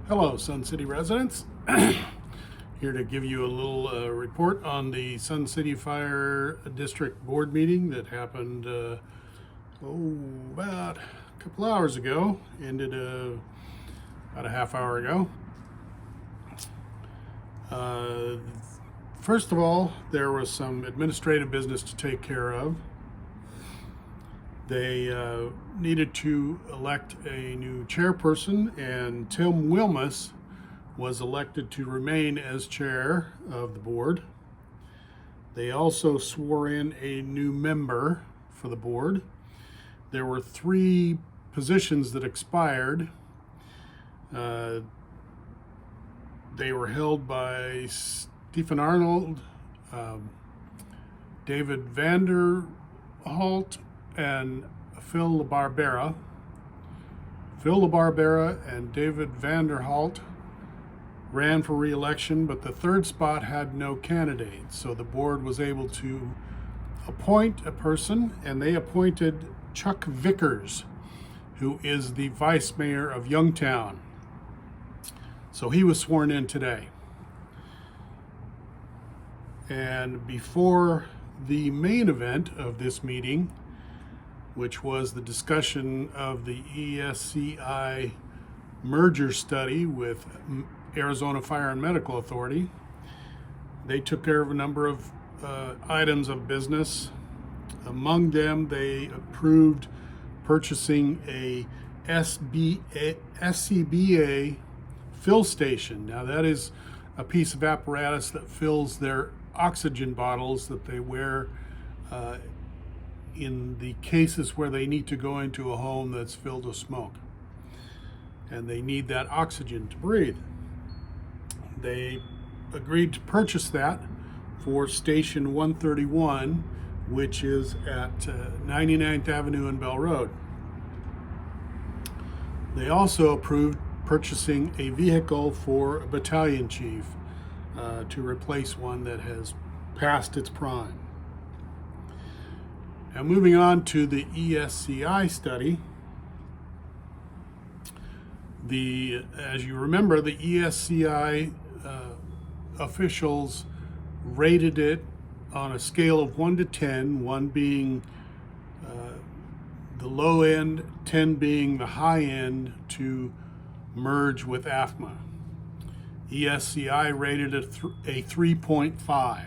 Hello, Sun City residents. Here to give you a little report on the Sun City Fire District Board meeting that happened about a couple hours ago, ended about a half hour ago. First of all, there was some administrative business to take care of. They needed to elect a new chairperson, and Tim Wilmus was elected to remain as chair of the board. They also swore in a new member for the board. There were 3 positions that expired. They were held by Stephen Arnold, David Vanderhalt, and Phil LaBarbera. Phil LaBarbera and David Vanderhalt ran for re-election, but the third spot had no candidate. So the board was able to appoint a person, and they appointed Chuck Vickers, who is the vice mayor of Youngtown. So he was sworn in today. And before the main event of this meeting, which was the discussion of the ESCI merger study with Arizona Fire and Medical Authority, they took care of a number of items of business. Among them, they approved purchasing a SCBA fill station. Now, that is a piece of apparatus that fills their oxygen bottles that they wear in the cases where they need to go into a home that's filled with smoke and they need that oxygen to breathe. They agreed to purchase that for Station 131, which is at 99th Avenue and Bell Road. They also approved purchasing a vehicle for a battalion chief to replace one that has passed its prime. Now, moving on to the ESCI study, as you remember, the ESCI officials rated it on a scale of 1 to 10, 1 being the low end, 10 being the high end, to merge with AFMA. ESCI rated it a 3.5.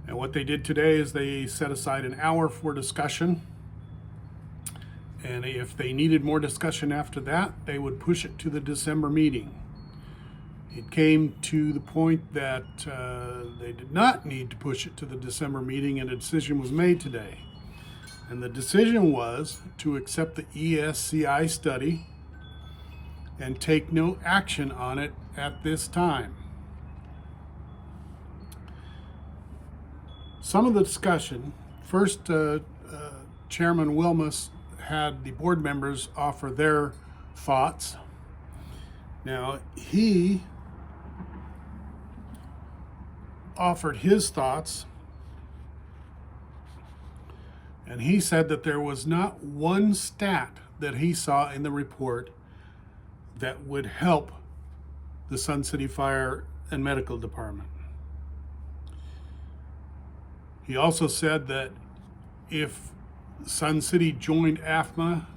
And what they did today is they set aside an hour for discussion. And if they needed more discussion after that, they would push it to the December meeting. It came to the point that they did not need to push it to the December meeting, and a decision was made today. And the decision was to accept the ESCI study and take no action on it at this time. Some of the discussion, first, Chairman Wilmus had the board members offer their thoughts. Now, he offered his thoughts, and he said that there was not one stat that he saw in the report that would help the Sun City Fire and Medical Department. He also said that if Sun City joined AFMA,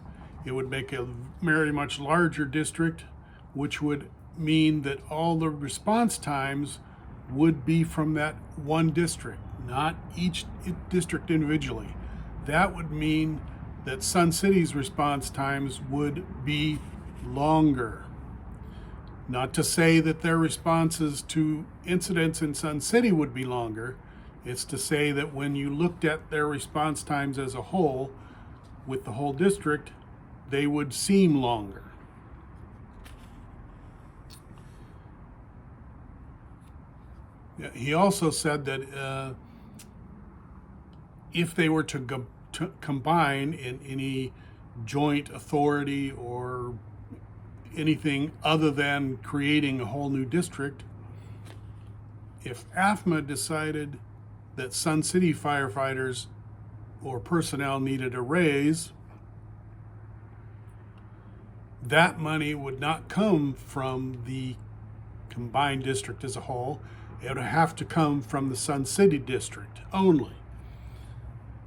it would make a very much larger district, which would mean that all the response times would be from that one district, not each district individually. That would mean that Sun City's response times would be longer. Not to say that their responses to incidents in Sun City would be longer. It's to say that when you looked at their response times as a whole, with the whole district, they would seem longer. He also said that if they were to combine in any joint authority or anything other than creating a whole new district, if AFMA decided that Sun City firefighters or personnel needed a raise, that money would not come from the combined district as a whole. It would have to come from the Sun City district only.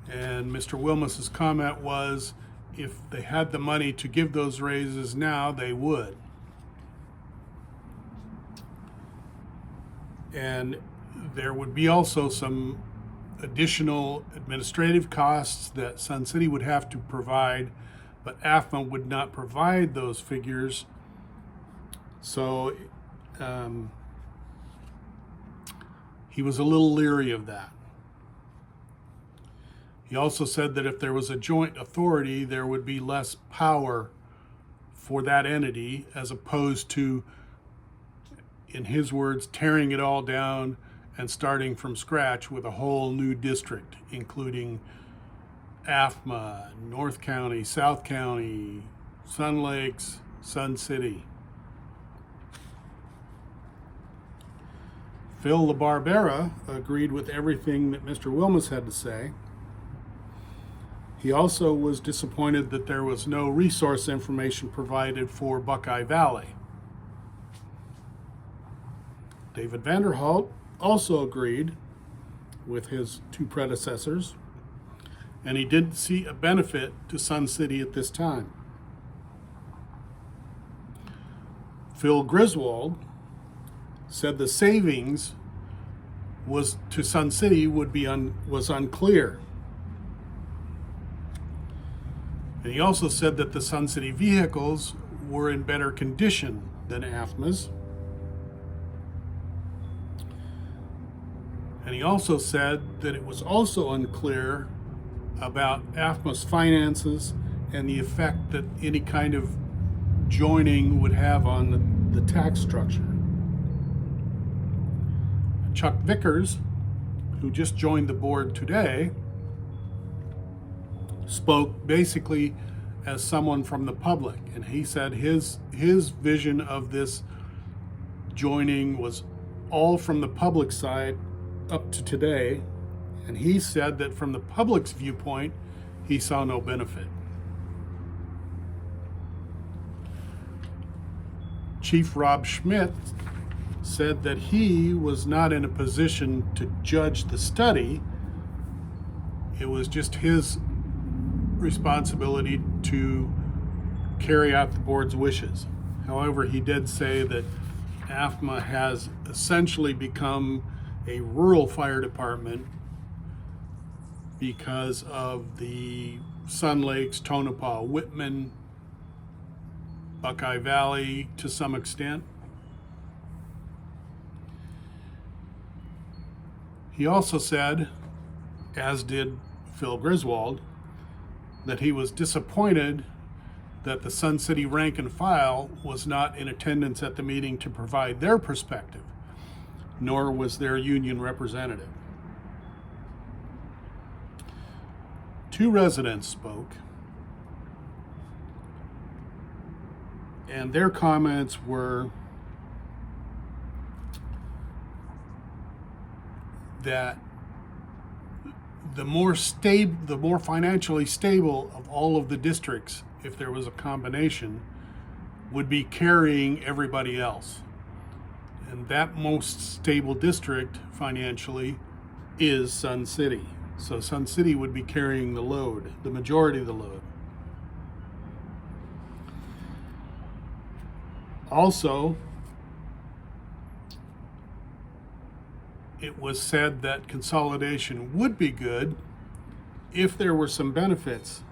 And Mr. Wilmus's comment was, if they had the money to give those raises now, they would. And there would be also some additional administrative costs that Sun City would have to provide, but AFMA would not provide those figures. So he was a little leery of that. He also said that if there was a joint authority, there would be less power for that entity, as opposed to, in his words, tearing it all down and starting from scratch with a whole new district, including AFMA, North County, South County, Sun Lakes, Sun City. Phil LaBarbera agreed with everything that Mr. Wilmus had to say. He also was disappointed that there was no resource information provided for Buckeye Valley. David Vanderholt also agreed with his two predecessors, and he didn't see a benefit to Sun City at this time. Phil Griswold said the savings was to Sun City was unclear. And he also said that the Sun City vehicles were in better condition than AFMA's. And he also said that it was also unclear about AFMA's finances and the effect that any kind of joining would have on the tax structure. Chuck Vickers, who just joined the board today, spoke basically as someone from the public, and he said his vision of this joining was all from the public side up to today, and he said that from the public's viewpoint, he saw no benefit. Chief Rob Schmidt said that he was not in a position to judge the study. It was just his responsibility to carry out the board's wishes. However, he did say that AFMA has essentially become a rural fire department because of the Sun Lakes, Tonopah, Whitman, Buckeye Valley to some extent. He also said, as did Phil Griswold, that he was disappointed that the Sun City rank and file was not in attendance at the meeting to provide their perspective, nor was their union representative. Two residents spoke, and their comments were that the more financially stable of all of the districts, if there was a combination, would be carrying everybody else. And that most stable district financially is Sun City. So Sun City would be carrying the load, the majority of the load. Also, it was said that consolidation would be good if there were some benefits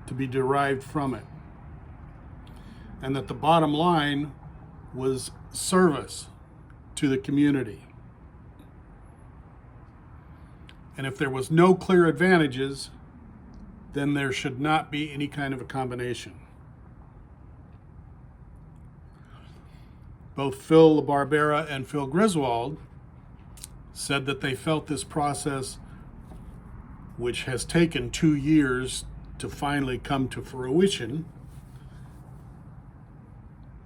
to be derived from it, and that the bottom line was service to the community. And if there was no clear advantages, then there should not be any kind of a combination. Both Phil LaBarbera and Phil Griswold said that they felt this process, which has taken 2 years to finally come to fruition,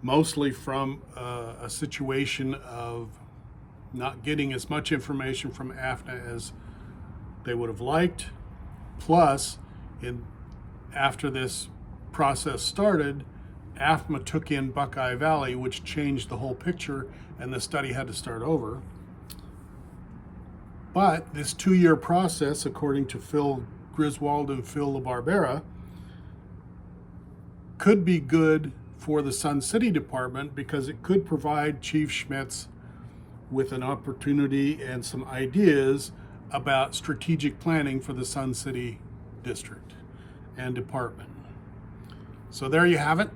mostly from a situation of not getting as much information from AFNA as they would have liked, plus after this process started, AFMA took in Buckeye Valley, which changed the whole picture, and the study had to start over. But this 2-year process, according to Phil Griswold and Phil LaBarbera, could be good for the Sun City Department because it could provide Chief Schmitz with an opportunity and some ideas about strategic planning for the Sun City District and Department. So there you have it.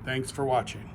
Thanks for watching.